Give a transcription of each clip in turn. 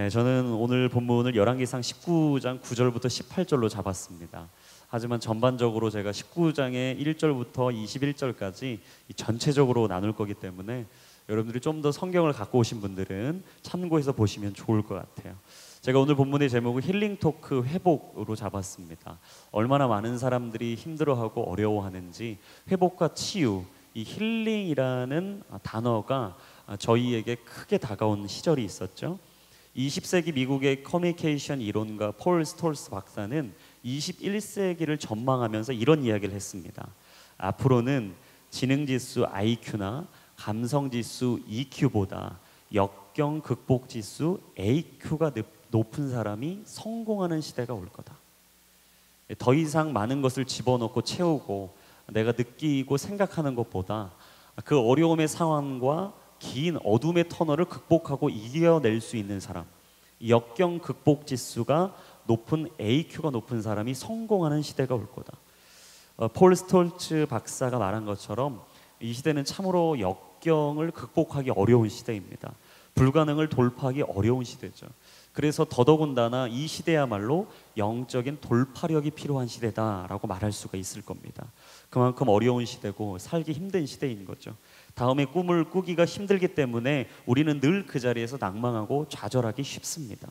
저는 오늘 본문을 열왕기상 19장 9절부터 18절로 잡았습니다. 하지만 전반적으로 제가 19장의 1절부터 21절까지 전체적으로 나눌 거기 때문에 여러분들이 좀 더 성경을 갖고 오신 분들은 참고해서 보시면 좋을 것 같아요. 제가 오늘 본문의 제목을 힐링 토크 회복으로 잡았습니다. 얼마나 많은 사람들이 힘들어하고 어려워하는지 회복과 치유, 이 힐링이라는 단어가 저희에게 크게 다가온 시절이 있었죠. 20세기 미국의 커뮤니케이션 이론가 폴 스톨스 박사는 21세기를 전망하면서 이런 이야기를 했습니다. 앞으로는 지능지수 IQ나 감성지수 EQ보다 역경 극복지수 AQ가 높은 사람이 성공하는 시대가 올 거다. 더 이상 많은 것을 집어넣고 채우고 내가 느끼고 생각하는 것보다 그 어려움의 상황과 긴 어둠의 터널을 극복하고 이겨낼 수 있는 사람, 역경 극복 지수가 높은 AQ가 높은 사람이 성공하는 시대가 올 거다. 폴 스톨츠 박사가 말한 것처럼 이 시대는 참으로 역경을 극복하기 어려운 시대입니다. 불가능을 돌파하기 어려운 시대죠. 그래서 더더군다나 이 시대야말로 영적인 돌파력이 필요한 시대다라고 말할 수가 있을 겁니다. 그만큼 어려운 시대고 살기 힘든 시대인 거죠. 다음에 꿈을 꾸기가 힘들기 때문에 우리는 늘 그 자리에서 낭망하고 좌절하기 쉽습니다.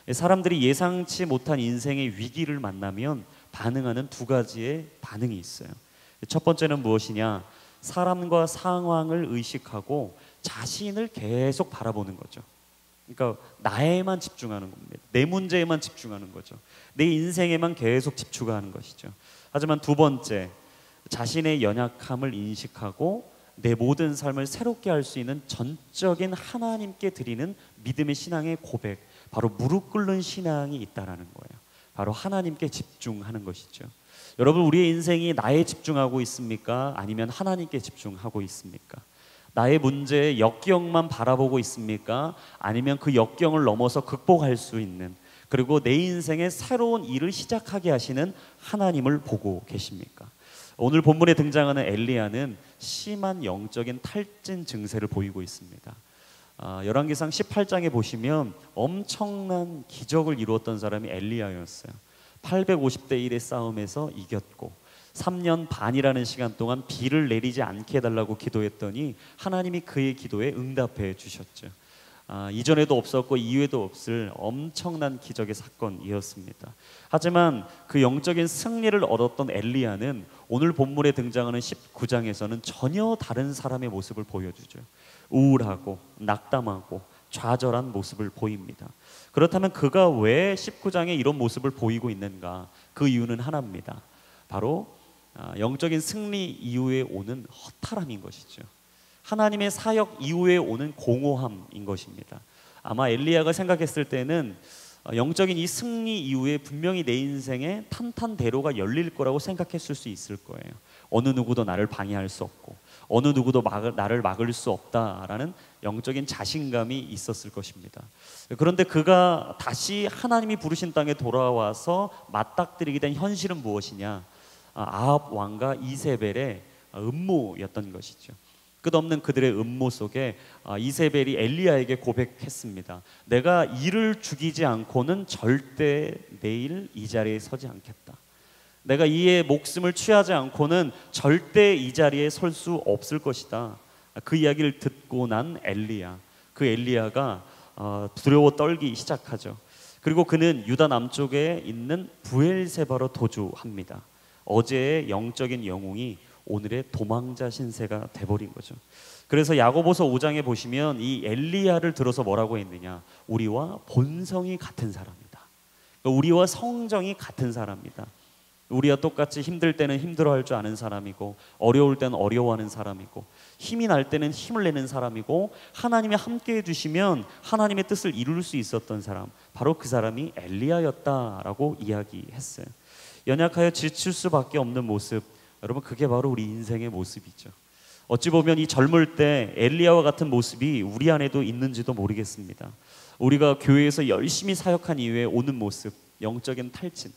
사람들이 예상치 못한 인생의 위기를 만나면 반응하는 두 가지의 반응이 있어요. 첫 번째는 무엇이냐? 사람과 상황을 의식하고 자신을 계속 바라보는 거죠. 그러니까 나에만 집중하는 겁니다. 내 문제에만 집중하는 거죠. 내 인생에만 계속 집중하는 것이죠. 하지만 두 번째, 자신의 연약함을 인식하고 내 모든 삶을 새롭게 할 수 있는 전적인 하나님께 드리는 믿음의 신앙의 고백, 바로 무릎 꿇는 신앙이 있다라는 거예요. 바로 하나님께 집중하는 것이죠. 여러분, 우리의 인생이 나에 집중하고 있습니까? 아니면 하나님께 집중하고 있습니까? 나의 문제에 역경만 바라보고 있습니까? 아니면 그 역경을 넘어서 극복할 수 있는, 그리고 내 인생에 새로운 일을 시작하게 하시는 하나님을 보고 계십니까? 오늘 본문에 등장하는 엘리야는 심한 영적인 탈진 증세를 보이고 있습니다. 열왕기상 18장에 보시면 엄청난 기적을 이루었던 사람이 엘리야였어요. 850대 1의 싸움에서 이겼고 3년 반이라는 시간 동안 비를 내리지 않게 해달라고 기도했더니 하나님이 그의 기도에 응답해 주셨죠. 이전에도 없었고 이후에도 없을 엄청난 기적의 사건이었습니다. 하지만 그 영적인 승리를 얻었던 엘리야는 오늘 본문에 등장하는 19장에서는 전혀 다른 사람의 모습을 보여주죠. 우울하고 낙담하고 좌절한 모습을 보입니다. 그렇다면 그가 왜 19장에 이런 모습을 보이고 있는가? 그 이유는 하나입니다. 바로 영적인 승리 이후에 오는 허탈함인 것이죠. 하나님의 사역 이후에 오는 공허함인 것입니다. 아마 엘리야가 생각했을 때는 영적인 이 승리 이후에 분명히 내 인생에 탄탄대로가 열릴 거라고 생각했을 수 있을 거예요. 어느 누구도 나를 방해할 수 없고 어느 누구도 나를 막을 수 없다라는 영적인 자신감이 있었을 것입니다. 그런데 그가 다시 하나님이 부르신 땅에 돌아와서 맞닥뜨리게 된 현실은 무엇이냐? 아합 왕과 이세벨의 음모였던 것이죠. 끝없는 그들의 음모 속에 이세벨이 엘리야에게 고백했습니다. 내가 이를 죽이지 않고는 절대 내일 이 자리에 서지 않겠다. 내가 이의 목숨을 취하지 않고는 절대 이 자리에 설 수 없을 것이다. 그 이야기를 듣고 난 엘리야, 그 엘리야가 두려워 떨기 시작하죠. 그리고 그는 유다 남쪽에 있는 브엘세바로 도주합니다. 어제의 영적인 영웅이 오늘의 도망자 신세가 돼버린 거죠. 그래서 야고보서 5장에 보시면 이 엘리야를 들어서 뭐라고 했느냐? 우리와 본성이 같은 사람이다. 그러니까 우리와 성정이 같은 사람이다. 우리와 똑같이 힘들 때는 힘들어할 줄 아는 사람이고 어려울 때는 어려워하는 사람이고 힘이 날 때는 힘을 내는 사람이고 하나님이 함께 해주시면 하나님의 뜻을 이룰 수 있었던 사람, 바로 그 사람이 엘리야였다라고 이야기했어요. 연약하여 지칠 수밖에 없는 모습, 여러분, 그게 바로 우리 인생의 모습이죠. 어찌 보면 이 젊을 때 엘리야와 같은 모습이 우리 안에도 있는지도 모르겠습니다. 우리가 교회에서 열심히 사역한 이후에 오는 모습, 영적인 탈진.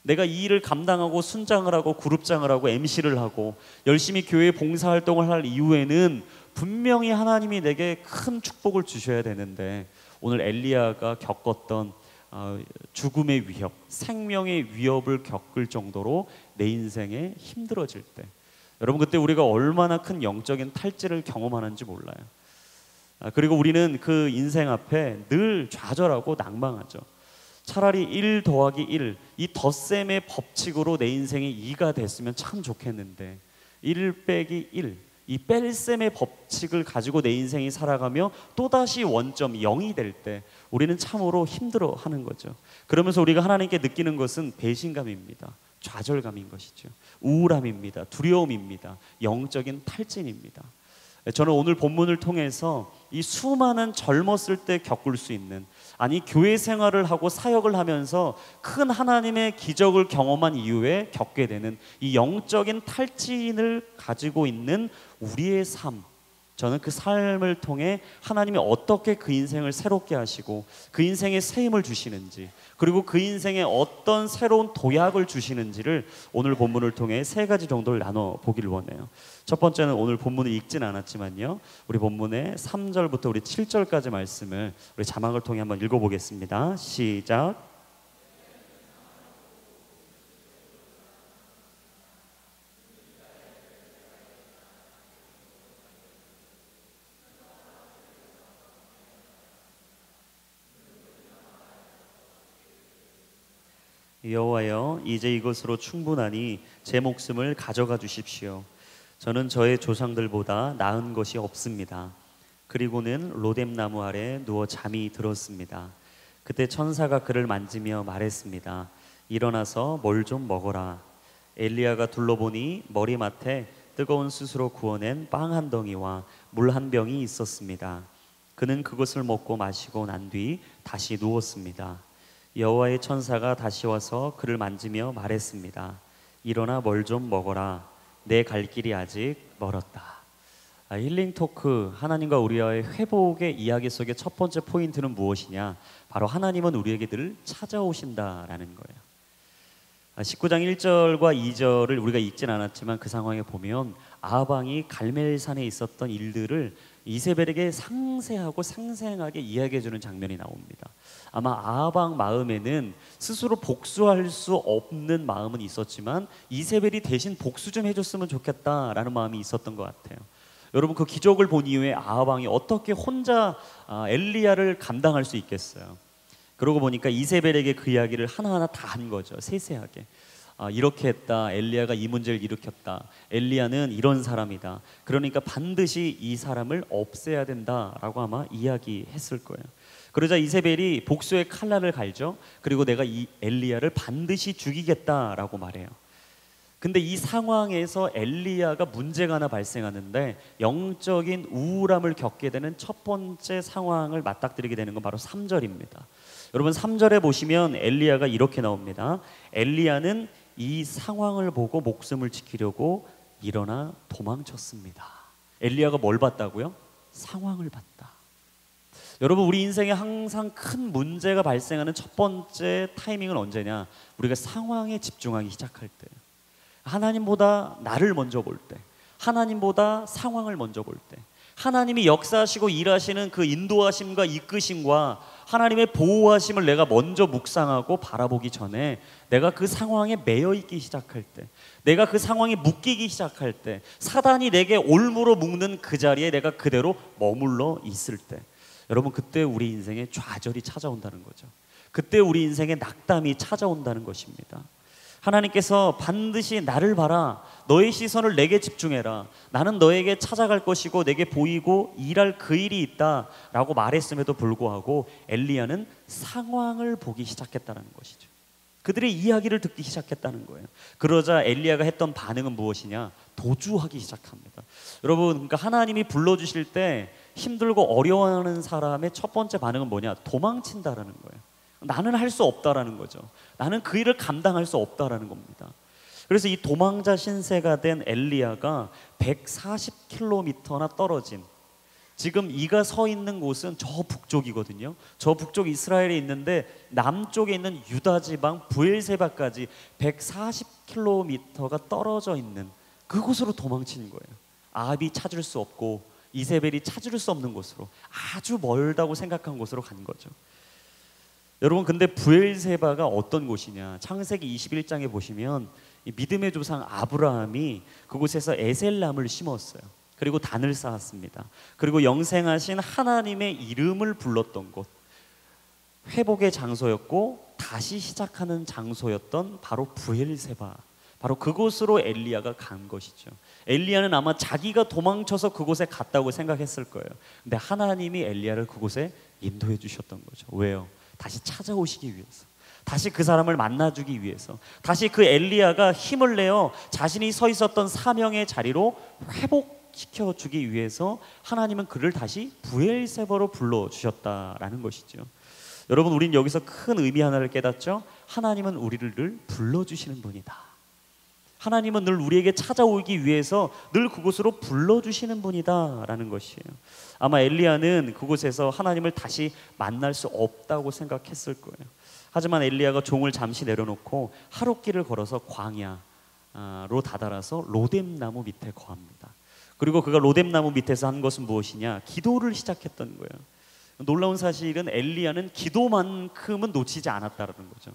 내가 이 일을 감당하고 순장을 하고 그룹장을 하고 MC를 하고 열심히 교회 봉사활동을 할 이후에는 분명히 하나님이 내게 큰 축복을 주셔야 되는데 오늘 엘리야가 겪었던 죽음의 위협, 생명의 위협을 겪을 정도로 내 인생에 힘들어질 때, 여러분 그때 우리가 얼마나 큰 영적인 탈지를 경험하는지 몰라요. 그리고 우리는 그 인생 앞에 늘 좌절하고 낭망하죠. 차라리 1 더하기 1, 이 덧셈의 법칙으로 내 인생이 2가 됐으면 참 좋겠는데 1 빼기 1, 이 뺄셈의 법칙을 가지고 내 인생이 살아가며 또다시 원점 0이 될 때 우리는 참으로 힘들어하는 거죠. 그러면서 우리가 하나님께 느끼는 것은 배신감입니다. 좌절감인 것이죠. 우울함입니다. 두려움입니다. 영적인 탈진입니다. 저는 오늘 본문을 통해서 이 수많은 젊었을 때 겪을 수 있는, 아니 교회 생활을 하고 사역을 하면서 큰 하나님의 기적을 경험한 이후에 겪게 되는 이 영적인 탈진을 가지고 있는 우리의 삶, 저는 그 삶을 통해 하나님이 어떻게 그 인생을 새롭게 하시고 그 인생에 새 힘을 주시는지, 그리고 그 인생에 어떤 새로운 도약을 주시는지를 오늘 본문을 통해 3가지 정도를 나눠보기를 원해요. 첫 번째는 오늘 본문을 읽진 않았지만요, 우리 본문의 3절부터 우리 7절까지 말씀을 우리 자막을 통해 한번 읽어보겠습니다. 시작. 여호와여, 이제 이것으로 충분하니 제 목숨을 가져가 주십시오. 저는 저의 조상들보다 나은 것이 없습니다. 그리고는 로뎀나무 아래 누워 잠이 들었습니다. 그때 천사가 그를 만지며 말했습니다. 일어나서 뭘 좀 먹어라. 엘리야가 둘러보니 머리맡에 뜨거운 숯으로 구워낸 빵 한 덩이와 물 한 병이 있었습니다. 그는 그것을 먹고 마시고 난 뒤 다시 누웠습니다. 여호와의 천사가 다시 와서 그를 만지며 말했습니다. 일어나 뭘 좀 먹어라. 내 갈 길이 아직 멀었다. 힐링 토크, 하나님과 우리와의 회복의 이야기 속의 첫 번째 포인트는 무엇이냐? 바로 하나님은 우리에게 늘 찾아오신다라는 거예요. 19장 1절과 2절을 우리가 읽진 않았지만 그 상황에 보면 아합왕이 갈멜산에 있었던 일들을 이세벨에게 상세하고 생생하게 이야기해주는 장면이 나옵니다. 아마 아합왕 마음에는 스스로 복수할 수 없는 마음은 있었지만 이세벨이 대신 복수 좀 해줬으면 좋겠다라는 마음이 있었던 것 같아요. 여러분, 그 기적을 본 이후에 아합왕이 어떻게 혼자 엘리야를 감당할 수 있겠어요? 그러고 보니까 이세벨에게 그 이야기를 하나하나 다 한 거죠. 세세하게. 이렇게 했다. 엘리야가 이 문제를 일으켰다. 엘리야는 이런 사람이다. 그러니까 반드시 이 사람을 없애야 된다라고 아마 이야기했을 거예요. 그러자 이세벨이 복수의 칼날을 갈죠. 그리고 내가 이 엘리야를 반드시 죽이겠다라고 말해요. 근데 이 상황에서 엘리야가 문제가 하나 발생하는데 영적인 우울함을 겪게 되는 첫 번째 상황을 맞닥뜨리게 되는 건 바로 3절입니다. 여러분, 3절에 보시면 엘리야가 이렇게 나옵니다. 엘리야는 이 상황을 보고 목숨을 지키려고 일어나 도망쳤습니다. 엘리야가 뭘 봤다고요? 상황을 봤다. 여러분, 우리 인생에 항상 큰 문제가 발생하는 첫 번째 타이밍은 언제냐? 우리가 상황에 집중하기 시작할 때, 하나님보다 나를 먼저 볼 때, 하나님보다 상황을 먼저 볼 때, 하나님이 역사하시고 일하시는 그 인도하심과 이끄심과 하나님의 보호하심을 내가 먼저 묵상하고 바라보기 전에 내가 그 상황에 매여 있기 시작할 때, 내가 그 상황에 묶이기 시작할 때, 사단이 내게 올무로 묶는 그 자리에 내가 그대로 머물러 있을 때, 여러분, 그때 우리 인생에 좌절이 찾아온다는 거죠. 그때 우리 인생에 낙담이 찾아온다는 것입니다. 하나님께서 반드시 나를 봐라, 너의 시선을 내게 집중해라, 나는 너에게 찾아갈 것이고 내게 보이고 일할 그 일이 있다 라고 말했음에도 불구하고 엘리야는 상황을 보기 시작했다는 것이죠. 그들의 이야기를 듣기 시작했다는 거예요. 그러자 엘리야가 했던 반응은 무엇이냐? 도주하기 시작합니다. 여러분, 그러니까 하나님이 불러주실 때 힘들고 어려워하는 사람의 첫 번째 반응은 뭐냐? 도망친다라는 거예요. 나는 할 수 없다라는 거죠. 나는 그 일을 감당할 수 없다라는 겁니다. 그래서 이 도망자 신세가 된 엘리야가 140km나 떨어진, 지금 이가 서 있는 곳은 저 북쪽이거든요. 저 북쪽 이스라엘에 있는데 남쪽에 있는 유다 지방 브엘세바까지 140km가 떨어져 있는 그곳으로 도망치는 거예요. 아합이 찾을 수 없고 이세벨이 찾을 수 없는 곳으로, 아주 멀다고 생각한 곳으로 간 거죠. 여러분, 근데 브엘세바가 어떤 곳이냐? 창세기 21장에 보시면 이 믿음의 조상 아브라함이 그곳에서 에셀나무를 심었어요. 그리고 단을 쌓았습니다. 그리고 영생하신 하나님의 이름을 불렀던 곳, 회복의 장소였고 다시 시작하는 장소였던 바로 브엘세바, 바로 그곳으로 엘리야가 간 것이죠. 엘리야는 아마 자기가 도망쳐서 그곳에 갔다고 생각했을 거예요. 근데 하나님이 엘리야를 그곳에 인도해 주셨던 거죠. 왜요? 다시 찾아오시기 위해서, 다시 그 사람을 만나주기 위해서, 다시 그 엘리야가 힘을 내어 자신이 서 있었던 사명의 자리로 회복시켜주기 위해서 하나님은 그를 다시 브엘세바로 불러주셨다라는 것이죠. 여러분, 우린 여기서 큰 의미 하나를 깨닫죠. 하나님은 우리를 늘 불러주시는 분이다. 하나님은 늘 우리에게 찾아오기 위해서 늘 그곳으로 불러주시는 분이다 라는 것이에요. 아마 엘리야는 그곳에서 하나님을 다시 만날 수 없다고 생각했을 거예요. 하지만 엘리야가 종을 잠시 내려놓고 하룻길을 걸어서 광야로 다다라서 로뎀나무 밑에 거합니다. 그리고 그가 로뎀나무 밑에서 한 것은 무엇이냐? 기도를 시작했던 거예요. 놀라운 사실은 엘리야는 기도만큼은 놓치지 않았다라는 거죠.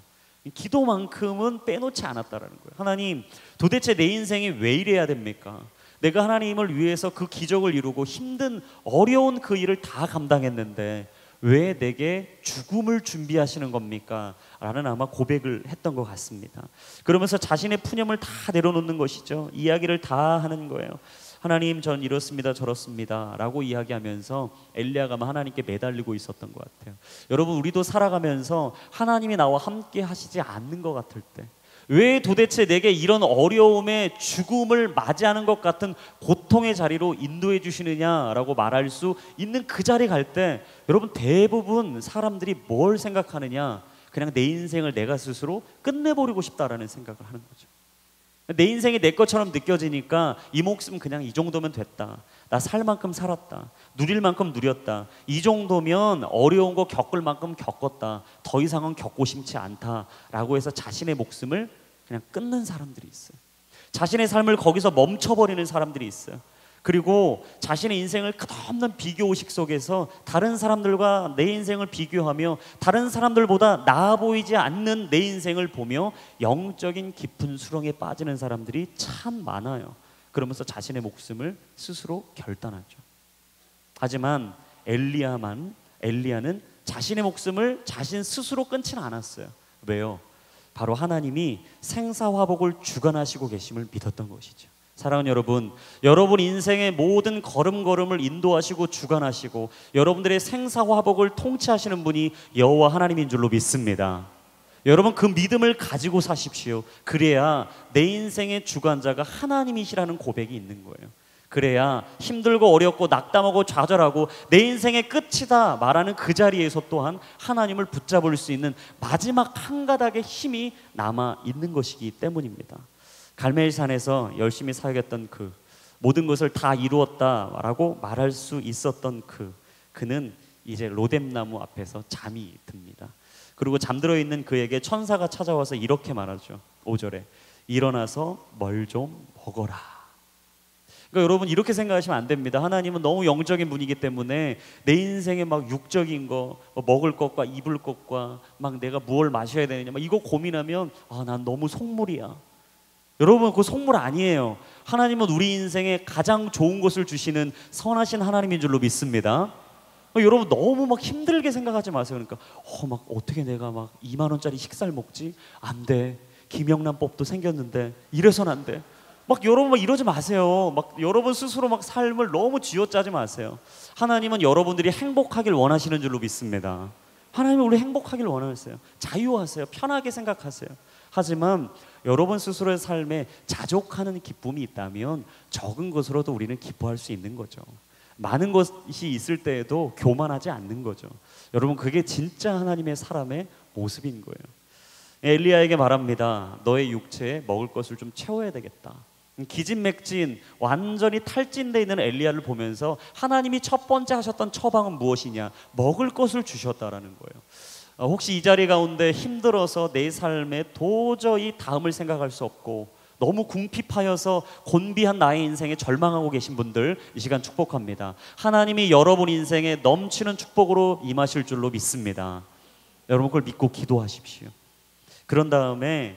기도만큼은 빼놓지 않았다라는 거예요. 하나님, 도대체 내 인생이 왜 이래야 됩니까? 내가 하나님을 위해서 그 기적을 이루고 힘든 어려운 그 일을 다 감당했는데 왜 내게 죽음을 준비하시는 겁니까? 라는 아마 고백을 했던 것 같습니다. 그러면서 자신의 푸념을 다 내려놓는 것이죠. 이야기를 다 하는 거예요. 하나님, 전 이렇습니다 저렇습니다 라고 이야기하면서 엘리야가 하나님께 매달리고 있었던 것 같아요. 여러분, 우리도 살아가면서 하나님이 나와 함께 하시지 않는 것 같을 때, 왜 도대체 내게 이런 어려움에 죽음을 맞이하는 것 같은 고통의 자리로 인도해 주시느냐라고 말할 수 있는 그 자리 갈 때, 여러분, 대부분 사람들이 뭘 생각하느냐? 그냥 내 인생을 내가 스스로 끝내버리고 싶다라는 생각을 하는 거죠. 내 인생이 내 것처럼 느껴지니까 이 목숨 그냥 이 정도면 됐다. 나 살 만큼 살았다. 누릴 만큼 누렸다. 이 정도면 어려운 거 겪을 만큼 겪었다. 더 이상은 겪고 싶지 않다라고 해서 자신의 목숨을 그냥 끊는 사람들이 있어요. 자신의 삶을 거기서 멈춰버리는 사람들이 있어요. 그리고 자신의 인생을 끝없는 비교의식 속에서 다른 사람들과 내 인생을 비교하며 다른 사람들보다 나아 보이지 않는 내 인생을 보며 영적인 깊은 수렁에 빠지는 사람들이 참 많아요. 그러면서 자신의 목숨을 스스로 결단하죠. 하지만 엘리야는 자신의 목숨을 자신 스스로 끊지는 않았어요. 왜요? 바로 하나님이 생사화복을 주관하시고 계심을 믿었던 것이죠. 사랑하는 여러분, 여러분 인생의 모든 걸음걸음을 인도하시고 주관하시고 여러분들의 생사화복을 통치하시는 분이 여호와 하나님인 줄로 믿습니다. 여러분, 그 믿음을 가지고 사십시오. 그래야 내 인생의 주관자가 하나님이시라는 고백이 있는 거예요. 그래야 힘들고 어렵고 낙담하고 좌절하고 내 인생의 끝이다 말하는 그 자리에서 또한 하나님을 붙잡을 수 있는 마지막 한 가닥의 힘이 남아 있는 것이기 때문입니다. 갈멜산에서 열심히 사역했던 모든 것을 다 이루었다라고 말할 수 있었던 그는 이제 로뎀나무 앞에서 잠이 듭니다. 그리고 잠들어 있는 그에게 천사가 찾아와서 이렇게 말하죠. 5절에 일어나서 뭘 좀 먹어라. 그러니까 여러분, 이렇게 생각하시면 안 됩니다. 하나님은 너무 영적인 분이기 때문에 내 인생에 막 육적인 거, 먹을 것과 입을 것과 막 내가 무엇을 마셔야 되느냐 막 이거 고민하면 난 너무 속물이야. 여러분, 그 속물 아니에요. 하나님은 우리 인생에 가장 좋은 것을 주시는 선하신 하나님인 줄로 믿습니다. 여러분, 너무 막 힘들게 생각하지 마세요. 그러니까 막 어떻게 내가 막 2만 원짜리 식사를 먹지? 안 돼. 김영란법도 생겼는데 이래선 안 돼. 막 여러분 막 이러지 마세요. 막 여러분 스스로 막 삶을 너무 쥐어짜지 마세요. 하나님은 여러분들이 행복하길 원하시는 줄로 믿습니다. 하나님은 우리 행복하길 원하세요. 자유하세요. 편하게 생각하세요. 하지만 여러분 스스로의 삶에 자족하는 기쁨이 있다면 적은 것으로도 우리는 기뻐할 수 있는 거죠. 많은 것이 있을 때에도 교만하지 않는 거죠. 여러분, 그게 진짜 하나님의 사람의 모습인 거예요. 엘리야에게 말합니다. 너의 육체에 먹을 것을 좀 채워야 되겠다. 기진맥진 완전히 탈진되어 있는 엘리야를 보면서 하나님이 첫 번째 하셨던 처방은 무엇이냐? 먹을 것을 주셨다라는 거예요. 혹시 이 자리 가운데 힘들어서 내 삶에 도저히 다음을 생각할 수 없고 너무 궁핍하여서 곤비한 나의 인생에 절망하고 계신 분들 이 시간 축복합니다. 하나님이 여러분 인생에 넘치는 축복으로 임하실 줄로 믿습니다. 여러분 그걸 믿고 기도하십시오. 그런 다음에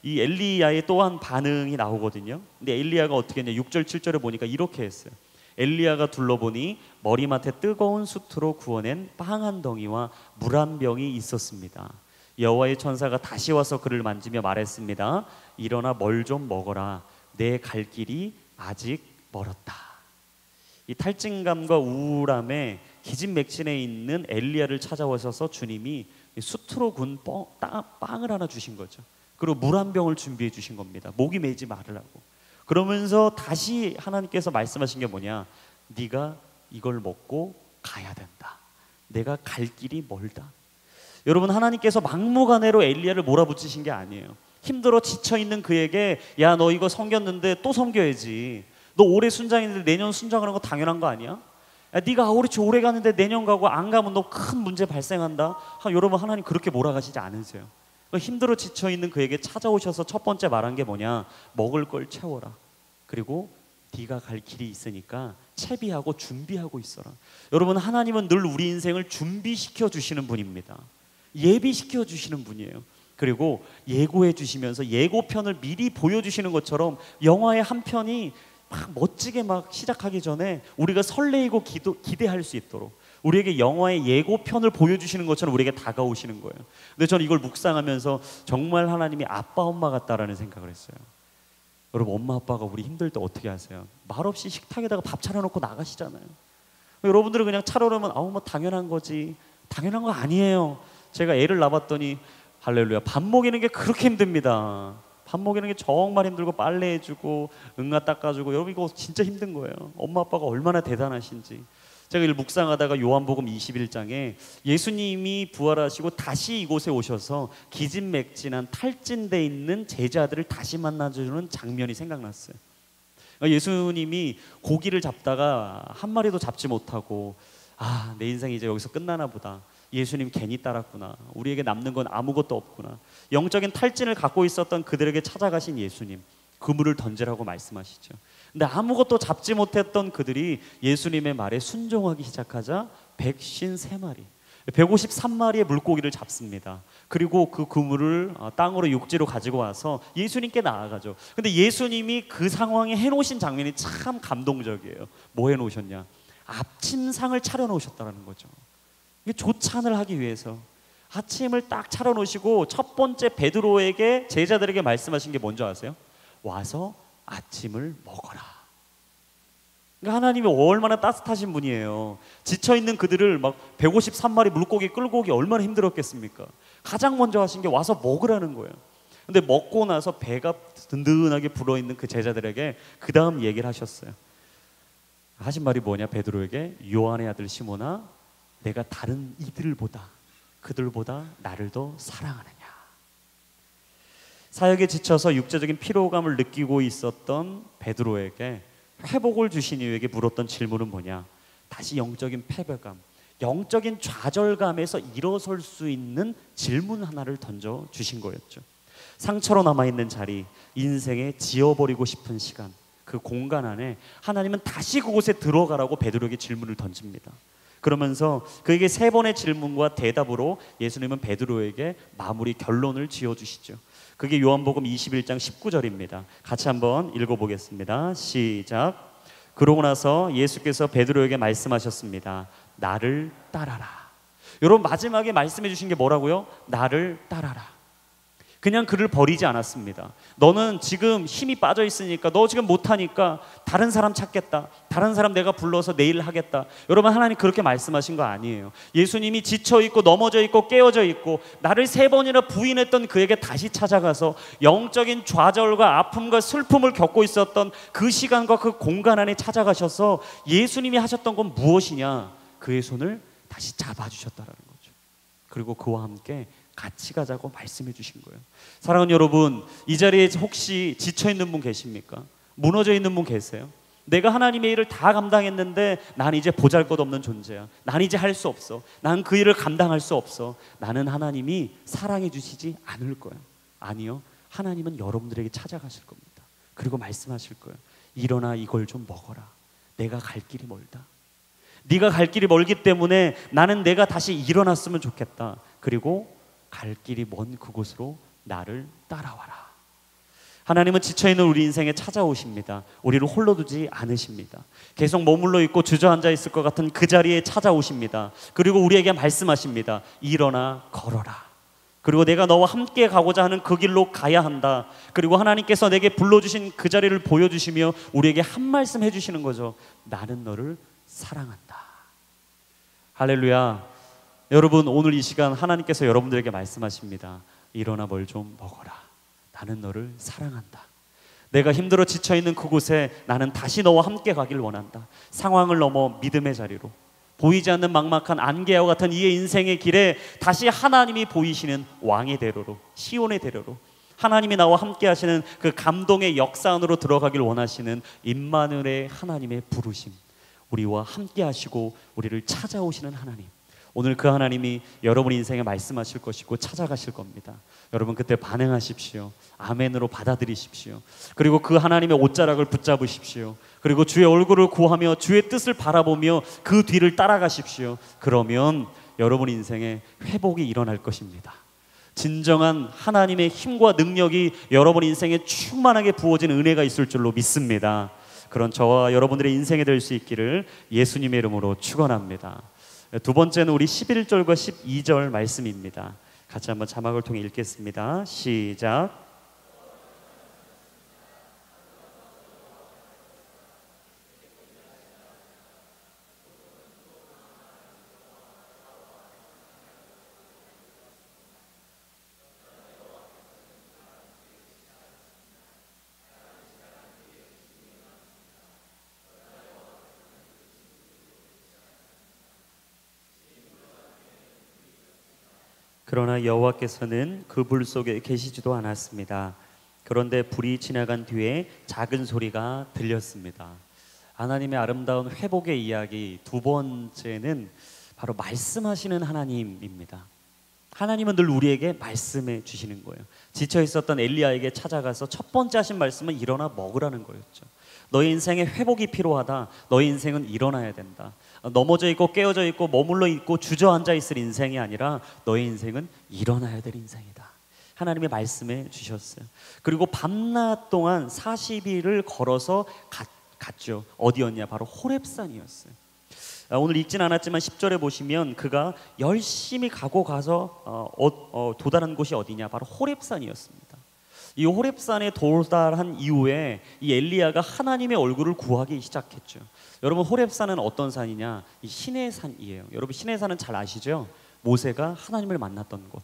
이 엘리야의 또한 반응이 나오거든요. 근데 엘리야가 어떻게 했냐, 6절 7절에 보니까 이렇게 했어요. 엘리야가 둘러보니 머리맡에 뜨거운 숯으로 구워낸 빵 한 덩이와 물 한 병이 있었습니다. 여호와의 천사가 다시 와서 그를 만지며 말했습니다. 일어나 뭘 좀 먹어라. 내 갈 길이 아직 멀었다. 이 탈진감과 우울함에 기진맥진해 있는 엘리야를 찾아오셔서 주님이 숯으로 구운 빵을 하나 주신 거죠. 그리고 물 한 병을 준비해 주신 겁니다. 목이 메지 말으라고. 그러면서 다시 하나님께서 말씀하신 게 뭐냐, 네가 이걸 먹고 가야 된다. 내가 갈 길이 멀다. 여러분, 하나님께서 막무가내로 엘리야를 몰아붙이신 게 아니에요. 힘들어 지쳐있는 그에게 야, 너 이거 섬겼는데 또 섬겨야지. 너 올해 순장인데 내년 순장하는 거 당연한 거 아니야? 야, 네가 아우리치 오래 가는데 내년 가고 안 가면 너 큰 문제 발생한다. 여러분, 하나님 그렇게 몰아가시지 않으세요. 힘들어 지쳐있는 그에게 찾아오셔서 첫 번째 말한 게 뭐냐, 먹을 걸 채워라. 그리고 네가 갈 길이 있으니까 채비하고 준비하고 있어라. 여러분, 하나님은 늘 우리 인생을 준비시켜 주시는 분입니다. 예비시켜 주시는 분이에요. 그리고 예고해 주시면서 예고편을 미리 보여주시는 것처럼 영화의 한 편이 막 멋지게 막 시작하기 전에 우리가 설레이고 기대할 수 있도록 우리에게 영화의 예고편을 보여주시는 것처럼 우리에게 다가오시는 거예요. 근데 저는 이걸 묵상하면서 정말 하나님이 아빠 엄마 같다라는 생각을 했어요. 여러분, 엄마 아빠가 우리 힘들 때 어떻게 하세요? 말없이 식탁에다가 밥 차려놓고 나가시잖아요. 여러분들은 그냥 차려놓으면 아우 뭐 당연한 거지. 당연한 거 아니에요. 제가 애를 낳았더니 할렐루야, 밥 먹이는 게 그렇게 힘듭니다. 밥 먹이는 게 정말 힘들고 빨래해주고 응아 닦아주고, 여러분 이거 진짜 힘든 거예요. 엄마 아빠가 얼마나 대단하신지. 제가 이를 묵상하다가 요한복음 21장에 예수님이 부활하시고 다시 이곳에 오셔서 기진맥진한 탈진돼 있는 제자들을 다시 만나주는 장면이 생각났어요. 예수님이 고기를 잡다가 한 마리도 잡지 못하고 내 인생이 이제 여기서 끝나나 보다. 예수님 괜히 따랐구나. 우리에게 남는 건 아무것도 없구나. 영적인 탈진을 갖고 있었던 그들에게 찾아가신 예수님, 그물을 던지라고 말씀하시죠. 근데 아무것도 잡지 못했던 그들이 예수님의 말에 순종하기 시작하자 153마리, 153마리의 물고기를 잡습니다. 그리고 그 그물을 땅으로 육지로 가지고 와서 예수님께 나아가죠. 근데 예수님이 그 상황에 해놓으신 장면이 참 감동적이에요. 뭐 해놓으셨냐, 아침상을 차려놓으셨다는 거죠. 이게 조찬을 하기 위해서 아침을 딱 차려놓으시고 첫 번째 베드로에게, 제자들에게 말씀하신 게 뭔지 아세요? 와서 아침을 먹어라. 그러니까 하나님이 얼마나 따뜻하신 분이에요. 지쳐있는 그들을 막 153마리 물고기 끌고 오기 얼마나 힘들었겠습니까? 가장 먼저 하신 게 와서 먹으라는 거예요. 근데 먹고 나서 배가 든든하게 불어있는 그 제자들에게 그 다음 얘기를 하셨어요. 하신 말이 뭐냐, 베드로에게, 요한의 아들 시몬아, 내가 다른 이들보다, 그들보다 나를 더 사랑하느냐. 사역에 지쳐서 육체적인 피로감을 느끼고 있었던 베드로에게 회복을 주신 이유에게 물었던 질문은 뭐냐, 다시 영적인 패배감, 영적인 좌절감에서 일어설 수 있는 질문 하나를 던져주신 거였죠. 상처로 남아있는 자리, 인생에 지워버리고 싶은 시간, 그 공간 안에 하나님은 다시 그곳에 들어가라고 베드로에게 질문을 던집니다. 그러면서 그에게 세 번의 질문과 대답으로 예수님은 베드로에게 마무리 결론을 지어주시죠. 그게 요한복음 21장 19절입니다. 같이 한번 읽어보겠습니다. 시작. 그러고 나서 예수께서 베드로에게 말씀하셨습니다. 나를 따라라. 여러분, 마지막에 말씀해 주신 게 뭐라고요? 나를 따라라. 그냥 그를 버리지 않았습니다. 너는 지금 힘이 빠져 있으니까, 너 지금 못하니까 다른 사람 찾겠다, 다른 사람 내가 불러서 내일 하겠다. 여러분, 하나님 그렇게 말씀하신 거 아니에요. 예수님이 지쳐있고 넘어져 있고 깨어져 있고 나를 3번이나 부인했던 그에게 다시 찾아가서 영적인 좌절과 아픔과 슬픔을 겪고 있었던 그 시간과 그 공간 안에 찾아가셔서 예수님이 하셨던 건 무엇이냐, 그의 손을 다시 잡아주셨다는 거죠. 그리고 그와 함께 같이 가자고 말씀해 주신 거예요. 사랑하는 여러분, 이 자리에 혹시 지쳐있는 분 계십니까? 무너져 있는 분 계세요? 내가 하나님의 일을 다 감당했는데 난 이제 보잘것없는 존재야. 난 이제 할 수 없어. 난 그 일을 감당할 수 없어. 나는 하나님이 사랑해 주시지 않을 거야. 아니요, 하나님은 여러분들에게 찾아가실 겁니다. 그리고 말씀하실 거예요. 일어나 이걸 좀 먹어라. 내가 갈 길이 멀다. 네가 갈 길이 멀기 때문에 나는 내가 다시 일어났으면 좋겠다. 그리고 갈 길이 먼 그곳으로 나를 따라와라. 하나님은 지쳐있는 우리 인생에 찾아오십니다. 우리를 홀로 두지 않으십니다. 계속 머물러 있고 주저앉아 있을 것 같은 그 자리에 찾아오십니다. 그리고 우리에게 말씀하십니다. 일어나 걸어라. 그리고 내가 너와 함께 가고자 하는 그 길로 가야 한다. 그리고 하나님께서 내게 불러주신 그 자리를 보여주시며 우리에게 한 말씀 해주시는 거죠. 나는 너를 사랑한다. 할렐루야. 여러분, 오늘 이 시간 하나님께서 여러분들에게 말씀하십니다. 일어나 뭘 좀 먹어라. 나는 너를 사랑한다. 내가 힘들어 지쳐있는 그곳에 나는 다시 너와 함께 가길 원한다. 상황을 넘어 믿음의 자리로, 보이지 않는 막막한 안개와 같은 이의 인생의 길에 다시 하나님이 보이시는 왕의 대로로, 시온의 대로로, 하나님이 나와 함께 하시는 그 감동의 역사 안으로 들어가길 원하시는 임마누엘의 하나님의 부르심, 우리와 함께 하시고 우리를 찾아오시는 하나님, 오늘 그 하나님이 여러분 인생에 말씀하실 것이고 찾아가실 겁니다. 여러분 그때 반응하십시오. 아멘으로 받아들이십시오. 그리고 그 하나님의 옷자락을 붙잡으십시오. 그리고 주의 얼굴을 구하며 주의 뜻을 바라보며 그 뒤를 따라가십시오. 그러면 여러분 인생에 회복이 일어날 것입니다. 진정한 하나님의 힘과 능력이 여러분 인생에 충만하게 부어진 은혜가 있을 줄로 믿습니다. 그런 저와 여러분들의 인생이 될 수 있기를 예수님의 이름으로 축원합니다. 두 번째는 우리 11절과 12절 말씀입니다. 같이 한번 자막을 통해 읽겠습니다. 시작. 그러나 여호와께서는 그 불 속에 계시지도 않았습니다. 그런데 불이 지나간 뒤에 작은 소리가 들렸습니다. 하나님의 아름다운 회복의 이야기 두 번째는 바로 말씀하시는 하나님입니다. 하나님은 늘 우리에게 말씀해 주시는 거예요. 지쳐 있었던 엘리야에게 찾아가서 첫 번째 하신 말씀은 일어나 먹으라는 거였죠. 너의 인생에 회복이 필요하다. 너의 인생은 일어나야 된다. 넘어져 있고 깨어져 있고 머물러 있고 주저앉아 있을 인생이 아니라 너의 인생은 일어나야 될 인생이다. 하나님의 말씀해 주셨어요. 그리고 밤낮 동안 40일을 걸어서 갔죠. 어디였냐? 바로 호렙산이었어요. 오늘 읽진 않았지만 10절에 보시면 그가 열심히 가서 도달한 곳이 어디냐? 바로 호렙산이었습니다. 이 호렙산에 도달한 이후에 이 엘리야가 하나님의 얼굴을 구하기 시작했죠. 여러분 호렙산은 어떤 산이냐? 이 신의 산이에요. 여러분 신의 산은 잘 아시죠? 모세가 하나님을 만났던 곳.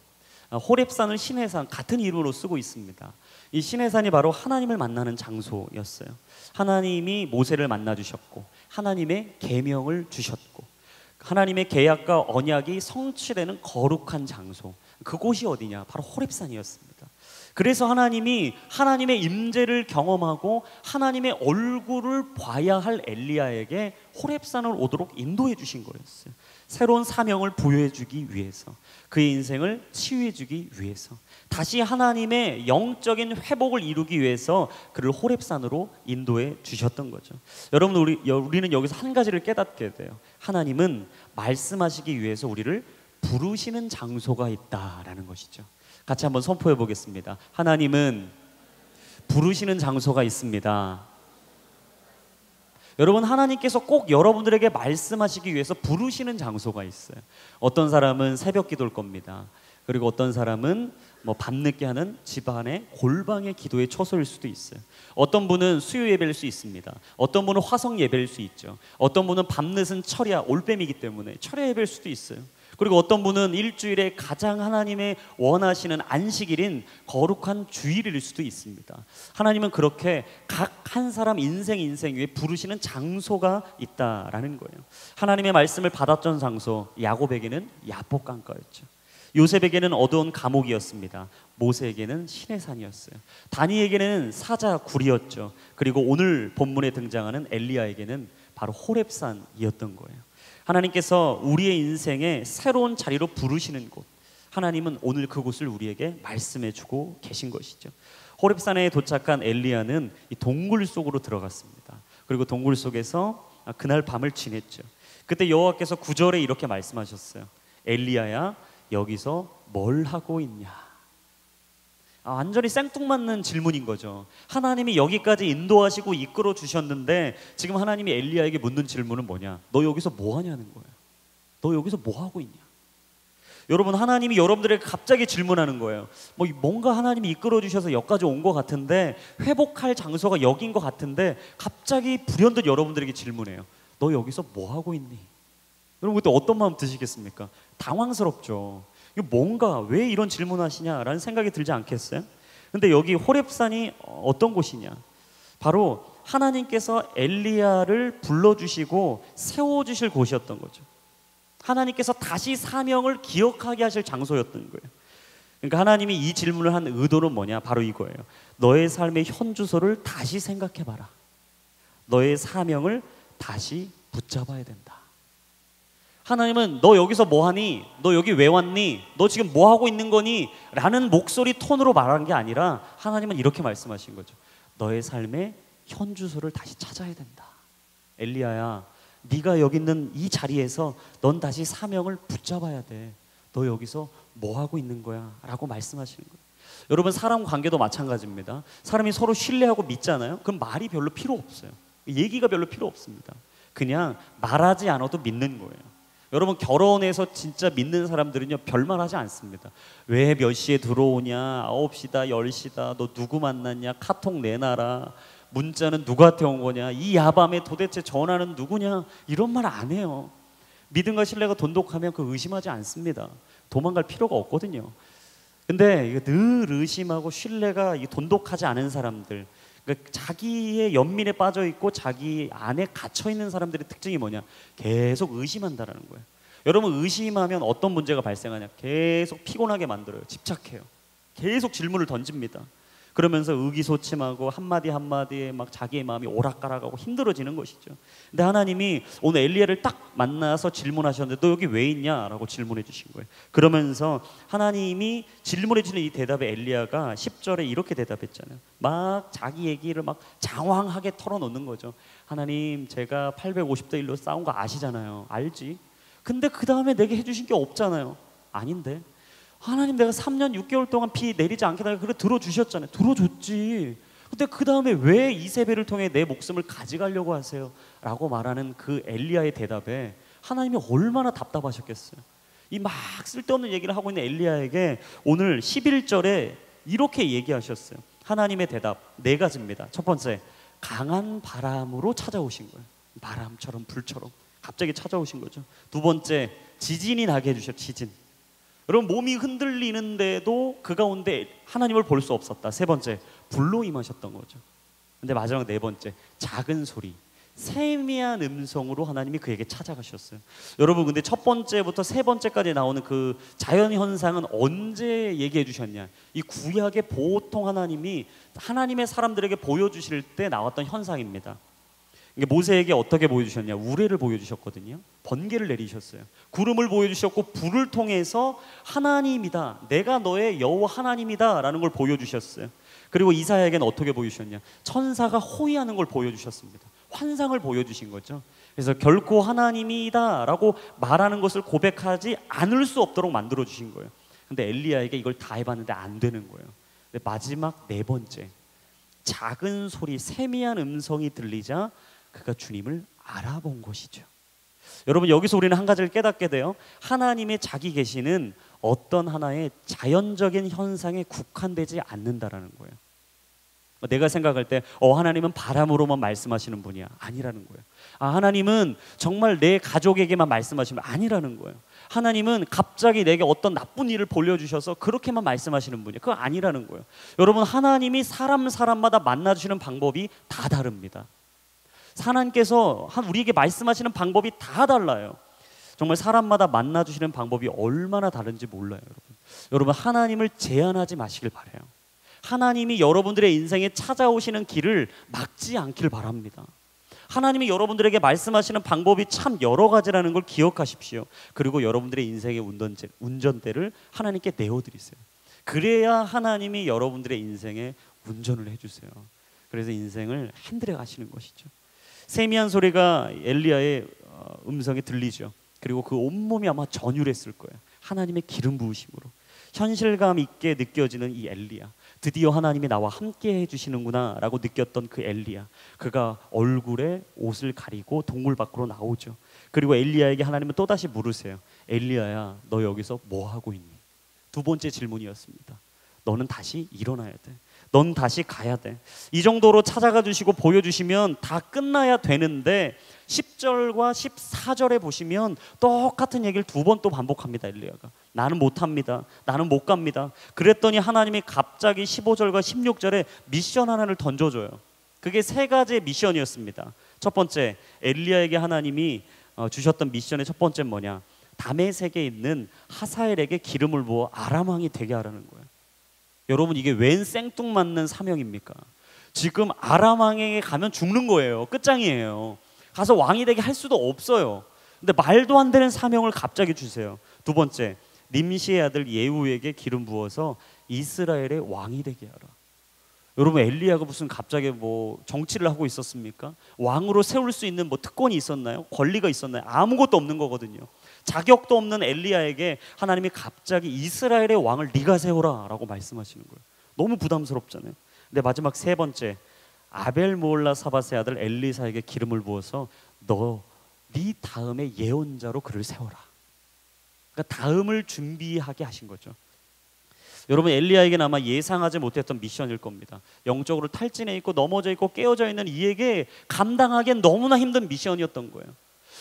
호렙산을 신의 산, 같은 이름으로 쓰고 있습니다. 이 신의 산이 바로 하나님을 만나는 장소였어요. 하나님이 모세를 만나 주셨고 하나님의 계명을 주셨고 하나님의 계약과 언약이 성취되는 거룩한 장소, 그곳이 어디냐? 바로 호렙산이었습니다. 그래서 하나님이 하나님의 임재를 경험하고 하나님의 얼굴을 봐야 할 엘리야에게 호렙산을 오도록 인도해 주신 거였어요. 새로운 사명을 부여해 주기 위해서, 그의 인생을 치유해 주기 위해서, 다시 하나님의 영적인 회복을 이루기 위해서 그를 호렙산으로 인도해 주셨던 거죠. 여러분 우리는 여기서 한 가지를 깨닫게 돼요. 하나님은 말씀하시기 위해서 우리를 부르시는 장소가 있다라는 것이죠. 같이 한번 선포해 보겠습니다. 하나님은 부르시는 장소가 있습니다. 여러분 하나님께서 꼭 여러분들에게 말씀하시기 위해서 부르시는 장소가 있어요. 어떤 사람은 새벽 기도일 겁니다. 그리고 어떤 사람은 밤늦게 하는 집안의 골방의 기도의 처소일 수도 있어요. 어떤 분은 수요 예배일 수 있습니다. 어떤 분은 화성 예배일 수 있죠. 어떤 분은 밤늦은 철야 올빼미이기 때문에 철야 예배일 수도 있어요. 그리고 어떤 분은 일주일에 가장 하나님의 원하시는 안식일인 거룩한 주일일 수도 있습니다. 하나님은 그렇게 각 한 사람 인생 위에 부르시는 장소가 있다라는 거예요. 하나님의 말씀을 받았던 장소, 야곱에게는 야복강가였죠. 요셉에게는 어두운 감옥이었습니다. 모세에게는 신의 산이었어요. 다니엘에게는 사자굴이었죠. 그리고 오늘 본문에 등장하는 엘리야에게는 바로 호렙산이었던 거예요. 하나님께서 우리의 인생에 새로운 자리로 부르시는 곳, 하나님은 오늘 그곳을 우리에게 말씀해 주고 계신 것이죠. 호렙산에 도착한 엘리야는 이 동굴 속으로 들어갔습니다. 그리고 동굴 속에서 그날 밤을 지냈죠. 그때 여호와께서 9절에 이렇게 말씀하셨어요. 엘리야야, 여기서 뭘 하고 있냐? 완전히 생뚱맞는 질문인 거죠. 하나님이 여기까지 인도하시고 이끌어 주셨는데 지금 하나님이 엘리야에게 묻는 질문은 뭐냐? 너 여기서 뭐 하냐는 거예요. 너 여기서 뭐 하고 있냐? 여러분, 하나님이 여러분들에게 갑자기 질문하는 거예요. 뭔가 하나님이 이끌어 주셔서 여기까지 온 것 같은데, 회복할 장소가 여기인 것 같은데 갑자기 불현듯 여러분들에게 질문해요. 너 여기서 뭐 하고 있니? 여러분, 그때 어떤 마음 드시겠습니까? 당황스럽죠. 이거 뭔가 왜 이런 질문하시냐라는 생각이 들지 않겠어요? 근데 여기 호렙산이 어떤 곳이냐? 바로 하나님께서 엘리야를 불러주시고 세워주실 곳이었던 거죠. 하나님께서 다시 사명을 기억하게 하실 장소였던 거예요. 그러니까 하나님이 이 질문을 한 의도는 뭐냐? 바로 이거예요. 너의 삶의 현주소를 다시 생각해봐라. 너의 사명을 다시 붙잡아야 된다. 하나님은 너 여기서 뭐 하니? 너 여기 왜 왔니? 너 지금 뭐 하고 있는 거니? 라는 목소리 톤으로 말한 게 아니라 하나님은 이렇게 말씀하신 거죠. 너의 삶의 현주소를 다시 찾아야 된다. 엘리야야, 네가 여기 있는 이 자리에서 넌 다시 사명을 붙잡아야 돼. 너 여기서 뭐 하고 있는 거야? 라고 말씀하시는 거예요. 여러분, 사람 관계도 마찬가지입니다. 사람이 서로 신뢰하고 믿잖아요. 그럼 말이 별로 필요 없어요. 얘기가 별로 필요 없습니다. 그냥 말하지 않아도 믿는 거예요. 여러분, 결혼해서 진짜 믿는 사람들은요, 별말 하지 않습니다. 왜 몇 시에 들어오냐, 9시다 10시다, 너 누구 만났냐, 카톡 내놔라, 문자는 누구한테 온 거냐, 이 야밤에 도대체 전화는 누구냐, 이런 말 안 해요. 믿음과 신뢰가 돈독하면 그 의심하지 않습니다. 도망갈 필요가 없거든요. 근데 늘 의심하고 신뢰가 돈독하지 않은 사람들, 그러니까 자기의 연민에 빠져 있고 자기 안에 갇혀 있는 사람들의 특징이 뭐냐? 계속 의심한다라는 거예요. 여러분, 의심하면 어떤 문제가 발생하냐? 계속 피곤하게 만들어요. 집착해요. 계속 질문을 던집니다. 그러면서 의기소침하고 한마디 한마디에 막 자기의 마음이 오락가락하고 힘들어지는 것이죠. 근데 하나님이 오늘 엘리야를 딱 만나서 질문하셨는데 너 여기 왜 있냐? 라고 질문해 주신 거예요. 그러면서 하나님이 질문해 주는 이 대답에 엘리야가 10절에 이렇게 대답했잖아요. 막 자기 얘기를 막 장황하게 털어놓는 거죠. 하나님, 제가 850대 1로 싸운 거 아시잖아요. 알지? 근데 그 다음에 내게 해주신 게 없잖아요. 아닌데? 하나님, 내가 3년 6개월 동안 비 내리지 않게 달라고 그래 들어주셨잖아요. 들어줬지. 근데 그 다음에 왜 이세벨을 통해 내 목숨을 가져가려고 하세요? 라고 말하는 그 엘리야의 대답에 하나님이 얼마나 답답하셨겠어요. 이 막 쓸데없는 얘기를 하고 있는 엘리야에게 오늘 11절에 이렇게 얘기하셨어요. 하나님의 대답 네 가지입니다. 첫 번째, 강한 바람으로 찾아오신 거예요. 바람처럼 불처럼 갑자기 찾아오신 거죠. 두 번째, 지진이 나게 해주셨죠. 지진. 여러분, 몸이 흔들리는데도 그 가운데 하나님을 볼 수 없었다. 세 번째, 불로 임하셨던 거죠. 근데 마지막 네 번째, 작은 소리, 세미한 음성으로 하나님이 그에게 찾아가셨어요. 여러분, 근데 첫 번째부터 세 번째까지 나오는 그 자연 현상은 언제 얘기해 주셨냐? 이 구약의 보통 하나님이 하나님의 사람들에게 보여주실 때 나왔던 현상입니다. 이게 모세에게 어떻게 보여주셨냐? 우레를 보여주셨거든요. 번개를 내리셨어요. 구름을 보여주셨고 불을 통해서 하나님이다, 내가 너의 여호와 하나님이다 라는 걸 보여주셨어요. 그리고 이사야에게는 어떻게 보여주셨냐? 천사가 호위하는 걸 보여주셨습니다. 환상을 보여주신 거죠. 그래서 결코 하나님이다 라고 말하는 것을 고백하지 않을 수 없도록 만들어주신 거예요. 근데 엘리야에게 이걸 다 해봤는데 안 되는 거예요. 근데 마지막 네 번째, 작은 소리, 세미한 음성이 들리자 그가 주님을 알아본 것이죠. 여러분, 여기서 우리는 한 가지를 깨닫게 돼요. 하나님의 자기 계시는 어떤 하나의 자연적인 현상에 국한되지 않는다라는 거예요. 내가 생각할 때 하나님은 바람으로만 말씀하시는 분이야. 아니라는 거예요. 하나님은 정말 내 가족에게만 말씀하시는 분 아니라는 거예요. 하나님은 갑자기 내게 어떤 나쁜 일을 보여주셔서 그렇게만 말씀하시는 분이에요. 그거 아니라는 거예요. 여러분, 하나님이 사람마다 만나주시는 방법이 다 다릅니다. 하나님께서 우리에게 말씀하시는 방법이 다 달라요. 정말 사람마다 만나주시는 방법이 얼마나 다른지 몰라요. 여러분, 하나님을 제한하지 마시길 바라요. 하나님이 여러분들의 인생에 찾아오시는 길을 막지 않길 바랍니다. 하나님이 여러분들에게 말씀하시는 방법이 참 여러 가지라는 걸 기억하십시오. 그리고 여러분들의 인생의 운전대를 하나님께 내어드리세요. 그래야 하나님이 여러분들의 인생에 운전을 해주세요. 그래서 인생을 핸들해 가시는 것이죠. 세미한 소리가 엘리야의 음성에 들리죠. 그리고 그 온몸이 아마 전율했을 거예요. 하나님의 기름 부으심으로 현실감 있게 느껴지는 이 엘리야, 드디어 하나님이 나와 함께 해주시는구나 라고 느꼈던 그 엘리야, 그가 얼굴에 옷을 가리고 동굴 밖으로 나오죠. 그리고 엘리야에게 하나님은 또다시 물으세요. 엘리야야, 너 여기서 뭐 하고 있니? 두 번째 질문이었습니다. 너는 다시 일어나야 돼. 넌 다시 가야 돼. 이 정도로 찾아가 주시고 보여주시면 다 끝나야 되는데 10절과 14절에 보시면 똑같은 얘기를 두 번 또 반복합니다. 엘리야가 나는 못합니다. 나는 못 갑니다. 그랬더니 하나님이 갑자기 15절과 16절에 미션 하나를 던져줘요. 그게 세 가지의 미션이었습니다. 첫 번째, 엘리야에게 하나님이 주셨던 미션의 첫 번째는 뭐냐? 다메섹에 있는 하사엘에게 기름을 부어 아람 왕이 되게 하라는 거예요. 여러분, 이게 웬 생뚱맞는 사명입니까? 지금 아람 왕에게 가면 죽는 거예요. 끝장이에요. 가서 왕이 되게 할 수도 없어요. 근데 말도 안 되는 사명을 갑자기 주세요. 두 번째, nim시의 아들 예후에게 기름 부어서 이스라엘의 왕이 되게 하라. 여러분, 엘리야가 무슨 갑자기 뭐 정치를 하고 있었습니까? 왕으로 세울 수 있는 뭐 특권이 있었나요? 권리가 있었나요? 아무것도 없는 거거든요. 자격도 없는 엘리야에게 하나님이 갑자기 이스라엘의 왕을 네가 세워라 라고 말씀하시는 거예요. 너무 부담스럽잖아요. 근데 마지막 세 번째, 아벨 모올라 사밧의 아들 엘리사에게 기름을 부어서 네 다음에 예언자로 그를 세워라. 그러니까 다음을 준비하게 하신 거죠. 여러분, 엘리야에게는 아마 예상하지 못했던 미션일 겁니다. 영적으로 탈진해 있고 넘어져 있고 깨어져 있는 이에게 감당하기엔 너무나 힘든 미션이었던 거예요.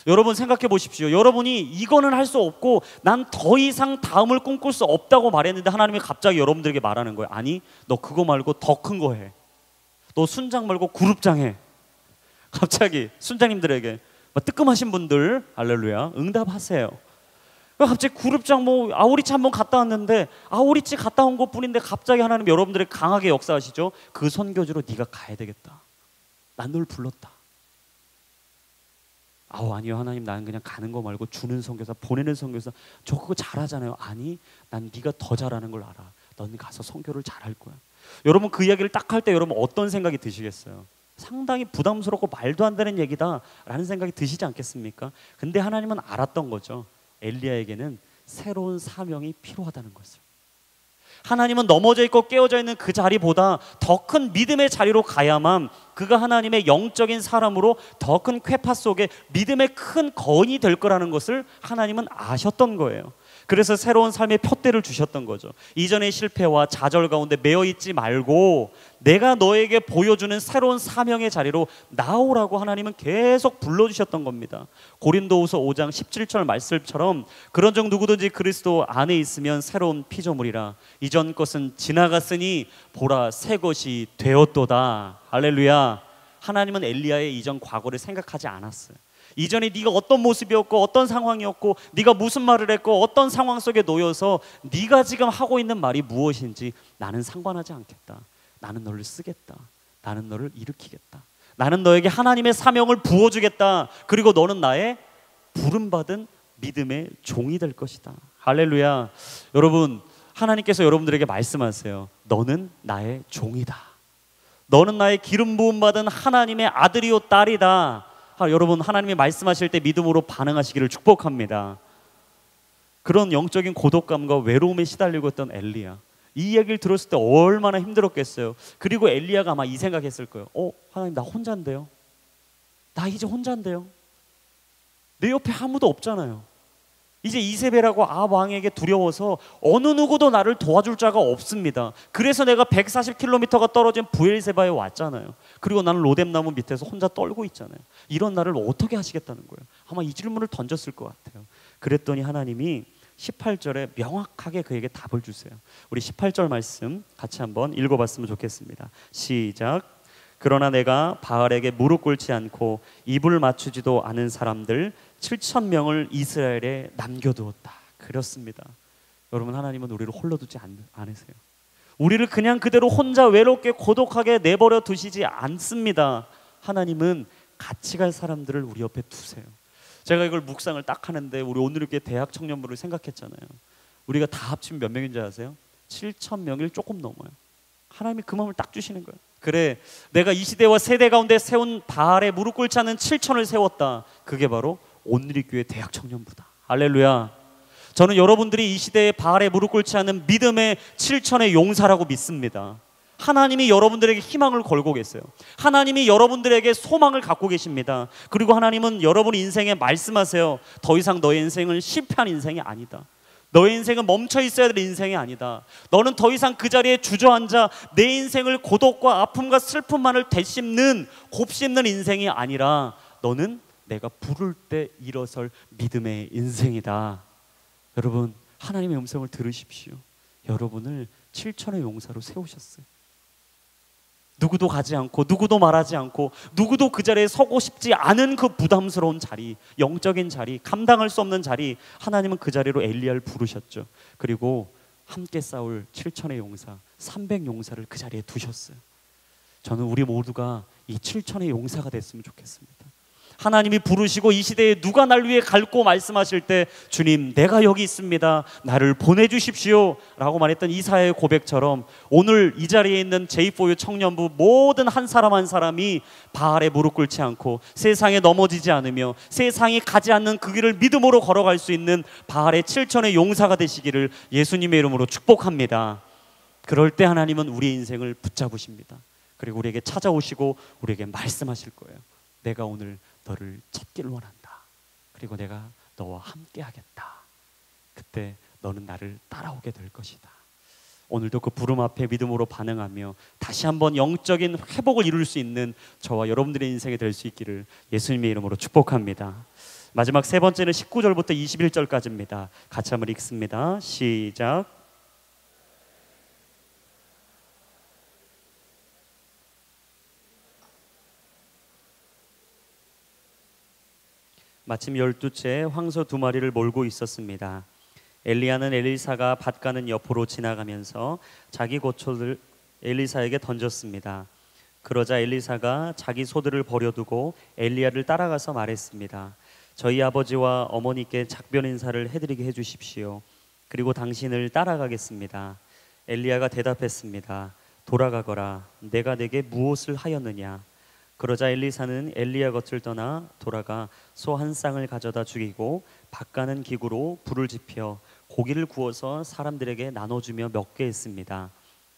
여러분, 생각해 보십시오. 여러분이 이거는 할 수 없고 난 더 이상 다음을 꿈꿀 수 없다고 말했는데 하나님이 갑자기 여러분들에게 말하는 거예요. 아니, 너 그거 말고 더 큰 거 해. 너 순장 말고 그룹장 해. 갑자기 순장님들에게, 뜨끔하신 분들 할렐루야 응답하세요. 갑자기 그룹장 뭐 아우리치 한번 갔다 왔는데 아우리치 갔다 온 것뿐인데 갑자기 하나님 여러분들에게 강하게 역사하시죠. 그 선교지로 네가 가야 되겠다. 난 널 불렀다. 아니요 하나님, 나는 그냥 가는 거 말고 주는 선교사, 보내는 선교사, 저 그거 잘하잖아요. 아니, 난 네가 더 잘하는 걸 알아. 넌 가서 선교를 잘할 거야. 여러분, 그 이야기를 딱 할 때 여러분 어떤 생각이 드시겠어요? 상당히 부담스럽고 말도 안 되는 얘기다 라는 생각이 드시지 않겠습니까? 근데 하나님은 알았던 거죠. 엘리야에게는 새로운 사명이 필요하다는 것을. 하나님은 넘어져 있고 깨어져 있는 그 자리보다 더 큰 믿음의 자리로 가야만 그가 하나님의 영적인 사람으로 더 큰 쾌파 속에 믿음의 큰 거인이 될 거라는 것을 하나님은 아셨던 거예요. 그래서 새로운 삶의 표대를 주셨던 거죠. 이전의 실패와 좌절 가운데 매여 있지 말고 내가 너에게 보여주는 새로운 사명의 자리로 나오라고 하나님은 계속 불러주셨던 겁니다. 고린도후서 5장 17절 말씀처럼 그런즉 누구든지 그리스도 안에 있으면 새로운 피조물이라. 이전 것은 지나갔으니 보라 새 것이 되었도다. 할렐루야. 하나님은 엘리야의 이전 과거를 생각하지 않았어요. 이전에 네가 어떤 모습이었고 어떤 상황이었고 네가 무슨 말을 했고 어떤 상황 속에 놓여서 네가 지금 하고 있는 말이 무엇인지 나는 상관하지 않겠다. 나는 너를 쓰겠다. 나는 너를 일으키겠다. 나는 너에게 하나님의 사명을 부어주겠다. 그리고 너는 나의 부름받은 믿음의 종이 될 것이다. 할렐루야. 여러분, 하나님께서 여러분들에게 말씀하세요. 너는 나의 종이다. 너는 나의 기름 부음 받은 하나님의 아들이요 딸이다. 여러분, 하나님이 말씀하실 때 믿음으로 반응하시기를 축복합니다. 그런 영적인 고독감과 외로움에 시달리고 있던 엘리야, 이 이야기를 들었을 때 얼마나 힘들었겠어요. 그리고 엘리야가 아마 이 생각했을 거예요. 하나님, 나 혼자인데요. 나 이제 혼자인데요. 내 옆에 아무도 없잖아요. 이제 이세벨하고 아합 왕에게 두려워서 어느 누구도 나를 도와줄 자가 없습니다. 그래서 내가 140km가 떨어진 부엘세바에 왔잖아요. 그리고 나는 로뎀나무 밑에서 혼자 떨고 있잖아요. 이런 나를 어떻게 하시겠다는 거예요? 아마 이 질문을 던졌을 것 같아요. 그랬더니 하나님이 18절에 명확하게 그에게 답을 주세요. 우리 18절 말씀 같이 한번 읽어봤으면 좋겠습니다. 시작. 그러나 내가 바알에게 무릎 꿇지 않고 입을 맞추지도 않은 사람들 7,000명을 이스라엘에 남겨두었다. 그렇습니다. 여러분, 하나님은 우리를 홀로 두지 않으세요. 우리를 그냥 그대로 혼자 외롭게 고독하게 내버려 두시지 않습니다. 하나님은 같이 갈 사람들을 우리 옆에 두세요. 제가 이걸 묵상을 딱 하는데 우리 오늘 이렇게 대학 청년부를 생각했잖아요. 우리가 다 합치면 몇 명인지 아세요? 7,000명일 조금 넘어요. 하나님이 그 마음을 딱 주시는 거예요. 그래, 내가 이 시대와 세대 가운데 세운 바알에 무릎 꿇지 않는 7천을 세웠다. 그게 바로 온누리교회 대학 청년부다. 할렐루야. 저는 여러분들이 이 시대에 바알에 무릎 꿇지 않는 믿음의 7천의 용사라고 믿습니다. 하나님이 여러분들에게 희망을 걸고 계세요. 하나님이 여러분들에게 소망을 갖고 계십니다. 그리고 하나님은 여러분 인생에 말씀하세요. 더 이상 너의 인생은 실패한 인생이 아니다. 너의 인생은 멈춰 있어야 될 인생이 아니다. 너는 더 이상 그 자리에 주저앉아 내 인생을 고독과 아픔과 슬픔만을 되씹는 곱씹는 인생이 아니라 너는 내가 부를 때 일어설 믿음의 인생이다. 여러분, 하나님의 음성을 들으십시오. 여러분을 7천의 용사로 세우셨어요. 누구도 가지 않고 누구도 말하지 않고 누구도 그 자리에 서고 싶지 않은 그 부담스러운 자리, 영적인 자리, 감당할 수 없는 자리, 하나님은 그 자리로 엘리야를 부르셨죠. 그리고 함께 싸울 7천의 용사, 300용사를 그 자리에 두셨어요. 저는 우리 모두가 이 7천의 용사가 됐으면 좋겠습니다. 하나님이 부르시고 이 시대에 누가 날 위해 갈고 말씀하실 때 주님 내가 여기 있습니다. 나를 보내주십시오 라고 말했던 이사야의 고백처럼 오늘 이 자리에 있는 J4U 청년부 모든 한 사람 한 사람이 바알에 무릎 꿇지 않고 세상에 넘어지지 않으며 세상이 가지 않는 그 길을 믿음으로 걸어갈 수 있는 바알의 7천의 용사가 되시기를 예수님의 이름으로 축복합니다. 그럴 때 하나님은 우리의 인생을 붙잡으십니다. 그리고 우리에게 찾아오시고 우리에게 말씀하실 거예요. 내가 오늘 너를 찾기를 원한다. 그리고 내가 너와 함께 하겠다. 그때 너는 나를 따라오게 될 것이다. 오늘도 그 부름 앞에 믿음으로 반응하며 다시 한번 영적인 회복을 이룰 수 있는 저와 여러분들의 인생이 될 수 있기를 예수님의 이름으로 축복합니다. 마지막 세 번째는 19절부터 21절까지입니다. 같이 한번 읽습니다. 시작. 마침 12채 황소 2마리를 몰고 있었습니다. 엘리야는 엘리사가 밭 가는 옆으로 지나가면서 자기 고초를 엘리사에게 던졌습니다. 그러자 엘리사가 자기 소들을 버려두고 엘리야를 따라가서 말했습니다. 저희 아버지와 어머니께 작별 인사를 해드리게 해주십시오. 그리고 당신을 따라가겠습니다. 엘리야가 대답했습니다. 돌아가거라. 내가 내게 무엇을 하였느냐. 그러자 엘리사는 엘리야 곁을 떠나 돌아가 소 한 쌍을 가져다 죽이고 밭 가는 기구로 불을 지펴 고기를 구워서 사람들에게 나눠주며 먹게 했습니다.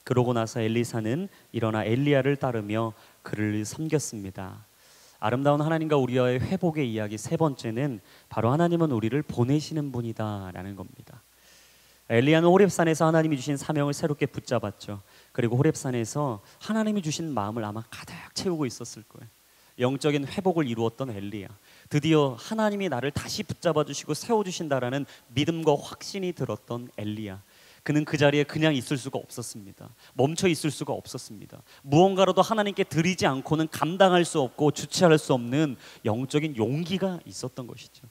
그러고 나서 엘리사는 일어나 엘리야를 따르며 그를 섬겼습니다. 아름다운 하나님과 우리와의 회복의 이야기 세 번째는 바로 하나님은 우리를 보내시는 분이다 라는 겁니다. 엘리야는 호렙산에서 하나님이 주신 사명을 새롭게 붙잡았죠. 그리고 호렙산에서 하나님이 주신 마음을 아마 가득 채우고 있었을 거예요. 영적인 회복을 이루었던 엘리야, 드디어 하나님이 나를 다시 붙잡아 주시고 세워주신다라는 믿음과 확신이 들었던 엘리야, 그는 그 자리에 그냥 있을 수가 없었습니다. 멈춰 있을 수가 없었습니다. 무언가로도 하나님께 드리지 않고는 감당할 수 없고 주체할 수 없는 영적인 용기가 있었던 것이죠.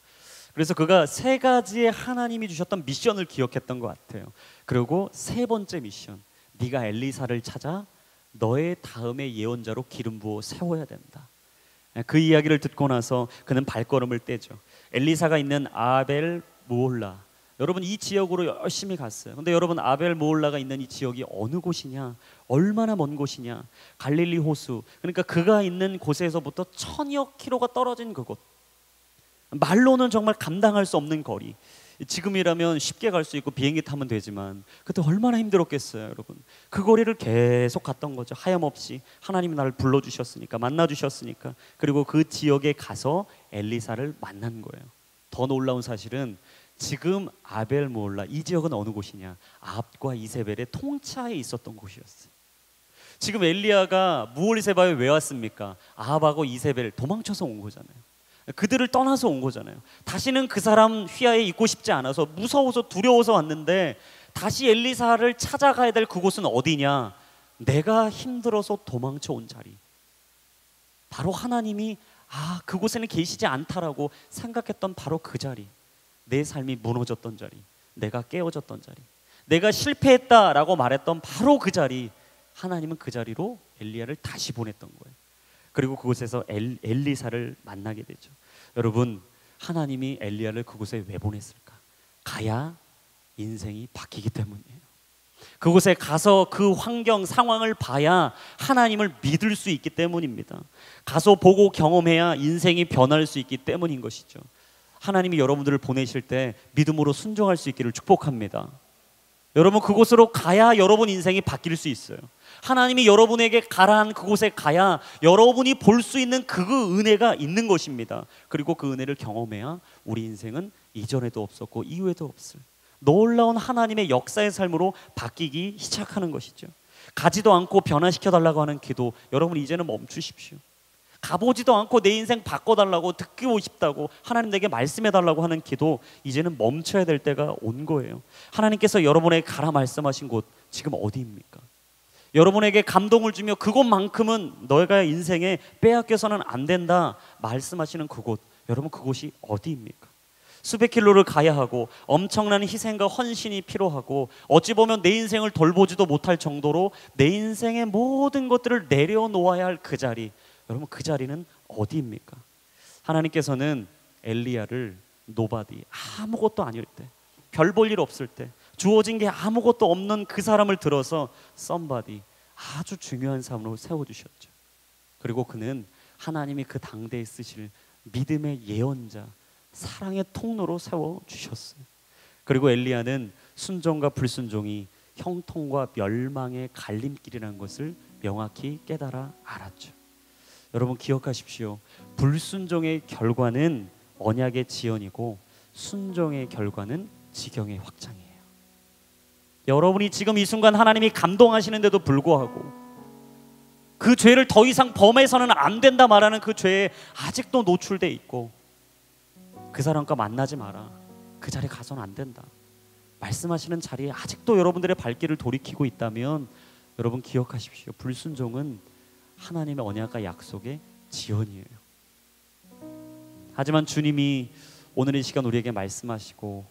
그래서 그가 세 가지의 하나님이 주셨던 미션을 기억했던 것 같아요. 그리고 세 번째 미션, 네가 엘리사를 찾아 너의 다음의 예언자로 기름 부어 세워야 된다. 그 이야기를 듣고 나서 그는 발걸음을 떼죠. 엘리사가 있는 아벨 무올라, 여러분 이 지역으로 열심히 갔어요. 근데 여러분 아벨 무올라가 있는 이 지역이 어느 곳이냐, 얼마나 먼 곳이냐, 갈릴리 호수, 그러니까 그가 있는 곳에서부터 1000여 킬로가 떨어진 그곳, 말로는 정말 감당할 수 없는 거리. 지금이라면 쉽게 갈 수 있고 비행기 타면 되지만 그때 얼마나 힘들었겠어요, 여러분. 그 거리를 계속 갔던 거죠. 하염없이 하나님이 나를 불러주셨으니까, 만나주셨으니까. 그리고 그 지역에 가서 엘리사를 만난 거예요. 더 놀라운 사실은 지금 아벨 모올라 이 지역은 어느 곳이냐, 아합과 이세벨의 통치하에 있었던 곳이었어요. 지금 엘리야가 무올리세바에 왜 왔습니까? 아합하고 이세벨 도망쳐서 온 거잖아요. 그들을 떠나서 온 거잖아요. 다시는 그 사람 휘하에 있고 싶지 않아서 무서워서 두려워서 왔는데 다시 엘리사를 찾아가야 될 그곳은 어디냐? 내가 힘들어서 도망쳐 온 자리. 바로 하나님이 그곳에는 계시지 않다라고 생각했던 바로 그 자리. 내 삶이 무너졌던 자리, 내가 깨어졌던 자리, 내가 실패했다라고 말했던 바로 그 자리. 하나님은 그 자리로 엘리야를 다시 보냈던 거예요. 그리고 그곳에서 엘리사를 만나게 되죠. 여러분, 하나님이 엘리야를 그곳에 왜 보냈을까? 가야 인생이 바뀌기 때문이에요. 그곳에 가서 그 환경 상황을 봐야 하나님을 믿을 수 있기 때문입니다. 가서 보고 경험해야 인생이 변할 수 있기 때문인 것이죠. 하나님이 여러분들을 보내실 때 믿음으로 순종할 수 있기를 축복합니다. 여러분, 그곳으로 가야 여러분 인생이 바뀔 수 있어요. 하나님이 여러분에게 가라한 그곳에 가야 여러분이 볼 수 있는 그 은혜가 있는 것입니다. 그리고 그 은혜를 경험해야 우리 인생은 이전에도 없었고 이후에도 없을 놀라운 하나님의 역사의 삶으로 바뀌기 시작하는 것이죠. 가지도 않고 변화시켜달라고 하는 기도, 여러분 이제는 멈추십시오. 가보지도 않고 내 인생 바꿔달라고, 듣고 싶다고 하나님 내게 말씀해달라고 하는 기도, 이제는 멈춰야 될 때가 온 거예요. 하나님께서 여러분에게 가라 말씀하신 곳 지금 어디입니까? 여러분에게 감동을 주며 그곳만큼은 너희가 인생에 빼앗겨서는 안 된다 말씀하시는 그곳, 여러분 그곳이 어디입니까? 수백 킬로를 가야 하고 엄청난 희생과 헌신이 필요하고 어찌 보면 내 인생을 돌보지도 못할 정도로 내 인생의 모든 것들을 내려놓아야 할 그 자리, 여러분 그 자리는 어디입니까? 하나님께서는 엘리야를 노바디, 아무것도 아닐 때, 별 볼 일 없을 때, 주어진 게 아무것도 없는 그 사람을 들어서 썸바디, 아주 중요한 사람으로 세워주셨죠. 그리고 그는 하나님이 그 당대에 쓰실 믿음의 예언자, 사랑의 통로로 세워주셨어요. 그리고 엘리야는 순종과 불순종이 형통과 멸망의 갈림길이라는 것을 명확히 깨달아 알았죠. 여러분 기억하십시오. 불순종의 결과는 언약의 지연이고 순종의 결과는 지경의 확장이에요. 여러분이 지금 이 순간 하나님이 감동하시는데도 불구하고 그 죄를 더 이상 범해서는 안 된다 말하는 그 죄에 아직도 노출돼 있고 그 사람과 만나지 마라, 그 자리에 가서는 안 된다 말씀하시는 자리에 아직도 여러분들의 발길을 돌이키고 있다면 여러분 기억하십시오. 불순종은 하나님의 언약과 약속의 지연이에요. 하지만 주님이 오늘 이 시간 우리에게 말씀하시고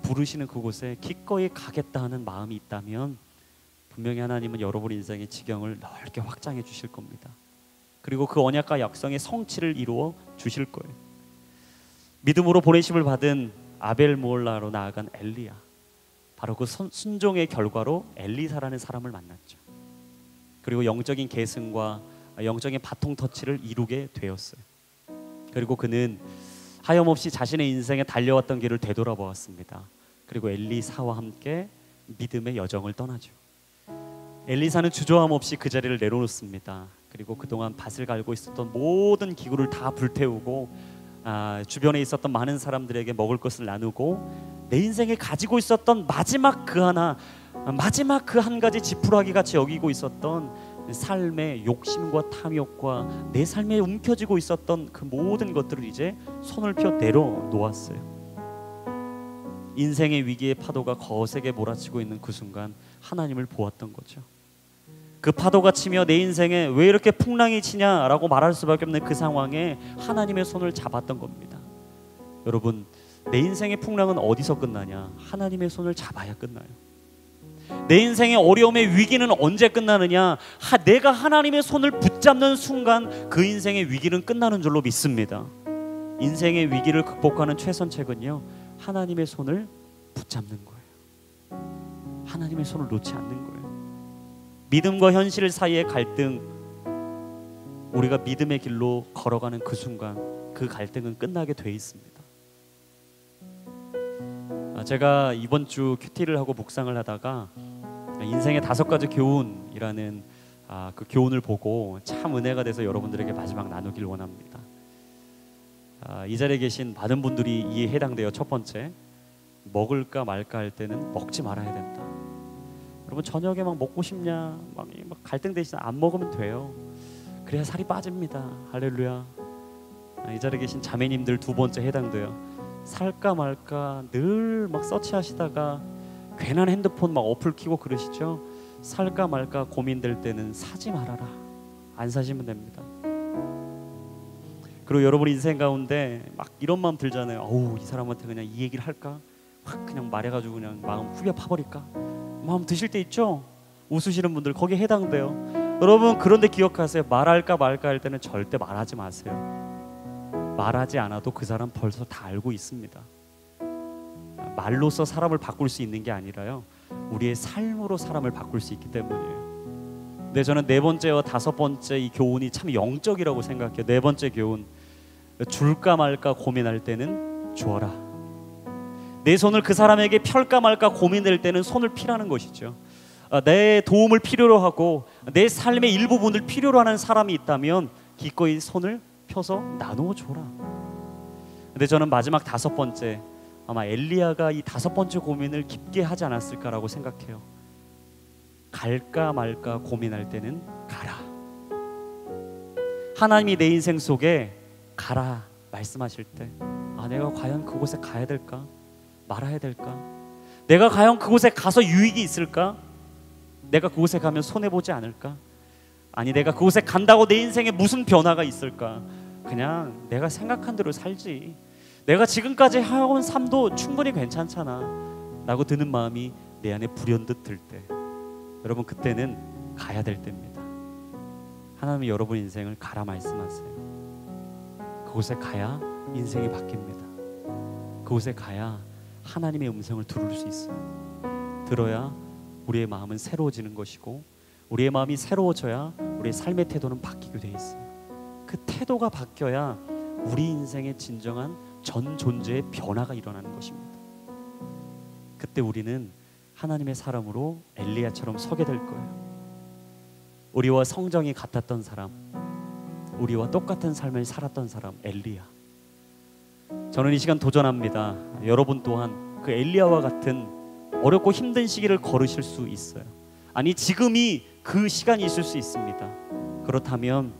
부르시는 그곳에 기꺼이 가겠다 하는 마음이 있다면 분명히 하나님은 여러분 인생의 지경을 넓게 확장해 주실 겁니다. 그리고 그 언약과 약속의 성취를 이루어 주실 거예요. 믿음으로 보내심을 받은 아벨 모홀라로 나아간 엘리야, 바로 그 순종의 결과로 엘리사라는 사람을 만났죠. 그리고 영적인 계승과 영적인 바통 터치를 이루게 되었어요. 그리고 그는 하염없이 자신의 인생에 달려왔던 길을 되돌아보았습니다. 그리고 엘리사와 함께 믿음의 여정을 떠나죠. 엘리사는 주저함 없이 그 자리를 내려놓습니다. 그리고 그동안 밭을 갈고 있었던 모든 기구를 다 불태우고 주변에 있었던 많은 사람들에게 먹을 것을 나누고 내 인생에 가지고 있었던 마지막 그 한 가지 지푸라기 같이 여기고 있었던 삶의 욕심과 탐욕과 내 삶에 움켜쥐고 있었던 그 모든 것들을 이제 손을 펴 내려놓았어요. 인생의 위기의 파도가 거세게 몰아치고 있는 그 순간 하나님을 보았던 거죠. 그 파도가 치며 내 인생에 왜 이렇게 풍랑이 치냐라고 말할 수밖에 없는 그 상황에 하나님의 손을 잡았던 겁니다. 여러분, 내 인생의 풍랑은 어디서 끝나냐? 하나님의 손을 잡아야 끝나요. 내 인생의 어려움의 위기는 언제 끝나느냐? 내가 하나님의 손을 붙잡는 순간 그 인생의 위기는 끝나는 줄로 믿습니다. 인생의 위기를 극복하는 최선책은요, 하나님의 손을 붙잡는 거예요. 하나님의 손을 놓지 않는 거예요. 믿음과 현실 사이의 갈등, 우리가 믿음의 길로 걸어가는 그 순간 그 갈등은 끝나게 돼 있습니다. 제가 이번 주 큐티를 하고 묵상을 하다가 인생의 5가지 교훈이라는 그 교훈을 보고 참 은혜가 돼서 여러분들에게 마지막 나누길 원합니다. 이 자리에 계신 많은 분들이 이에 해당돼요. 첫 번째, 먹을까 말까 할 때는 먹지 말아야 된다. 여러분 저녁에 막 먹고 싶냐, 막 갈등되시나 안 먹으면 돼요. 그래야 살이 빠집니다. 할렐루야. 이 자리에 계신 자매님들 두 번째 해당돼요. 살까 말까 늘 막 서치하시다가 괜한 핸드폰 막 어플 키고 그러시죠. 살까 말까 고민될 때는 사지 말아라. 안 사시면 됩니다. 그리고 여러분 인생 가운데 막 이런 마음 들잖아요. 어우, 이 사람한테 그냥 이 얘기를 할까? 확 그냥 말해가지고 그냥 마음 후벼 파버릴까? 마음 드실 때 있죠? 웃으시는 분들 거기에 해당돼요. 여러분 그런데 기억하세요. 말할까 말까 할 때는 절대 말하지 마세요. 말하지 않아도 그 사람 벌써 다 알고 있습니다. 말로써 사람을 바꿀 수 있는 게 아니라요, 우리의 삶으로 사람을 바꿀 수 있기 때문이에요. 근데 저는 네 번째와 다섯 번째 이 교훈이 참 영적이라고 생각해요. 네 번째 교훈, 줄까 말까 고민할 때는 주어라. 내 손을 그 사람에게 펼까 말까 고민될 때는 손을 피라는 것이죠. 내 도움을 필요로 하고 내 삶의 일부분을 필요로 하는 사람이 있다면 기꺼이 손을 펴서 나누어 줘라. 근데 저는 마지막 다섯 번째, 아마 엘리야가 이 다섯 번째 고민을 깊게 하지 않았을까라고 생각해요. 갈까 말까 고민할 때는 가라. 하나님이 내 인생 속에 가라 말씀하실 때, 내가 과연 그곳에 가야 될까? 말아야 될까? 내가 과연 그곳에 가서 유익이 있을까? 내가 그곳에 가면 손해보지 않을까? 아니, 내가 그곳에 간다고 내 인생에 무슨 변화가 있을까? 그냥 내가 생각한 대로 살지, 내가 지금까지 해온 삶도 충분히 괜찮잖아 라고 드는 마음이 내 안에 불현듯 들 때, 여러분 그때는 가야 될 때입니다. 하나님이 여러분 인생을 가라 말씀하세요. 그곳에 가야 인생이 바뀝니다. 그곳에 가야 하나님의 음성을 들을 수 있어요. 들어야 우리의 마음은 새로워지는 것이고, 우리의 마음이 새로워져야 우리의 삶의 태도는 바뀌게 돼 있어요. 그 태도가 바뀌어야 우리 인생의 진정한 전 존재의 변화가 일어나는 것입니다. 그때 우리는 하나님의 사람으로 엘리야처럼 서게 될 거예요. 우리와 성정이 같았던 사람, 우리와 똑같은 삶을 살았던 사람, 엘리야. 저는 이 시간 도전합니다. 여러분 또한 그 엘리야와 같은 어렵고 힘든 시기를 걸으실 수 있어요. 아니, 지금이 그 시간이 있을 수 있습니다. 그렇다면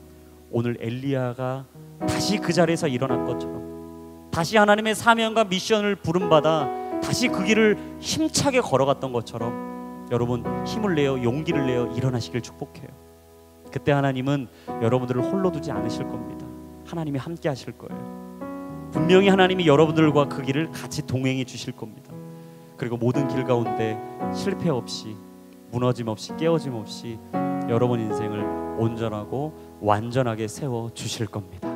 오늘 엘리야가 다시 그 자리에서 일어난 것처럼, 다시 하나님의 사명과 미션을 부름받아 다시 그 길을 힘차게 걸어갔던 것처럼 여러분 힘을 내어 용기를 내어 일어나시길 축복해요. 그때 하나님은 여러분들을 홀로 두지 않으실 겁니다. 하나님이 함께 하실 거예요. 분명히 하나님이 여러분들과 그 길을 같이 동행해 주실 겁니다. 그리고 모든 길 가운데 실패 없이, 무너짐 없이, 깨어짐 없이 여러분 인생을 온전하고 완전하게 세워 주실 겁니다.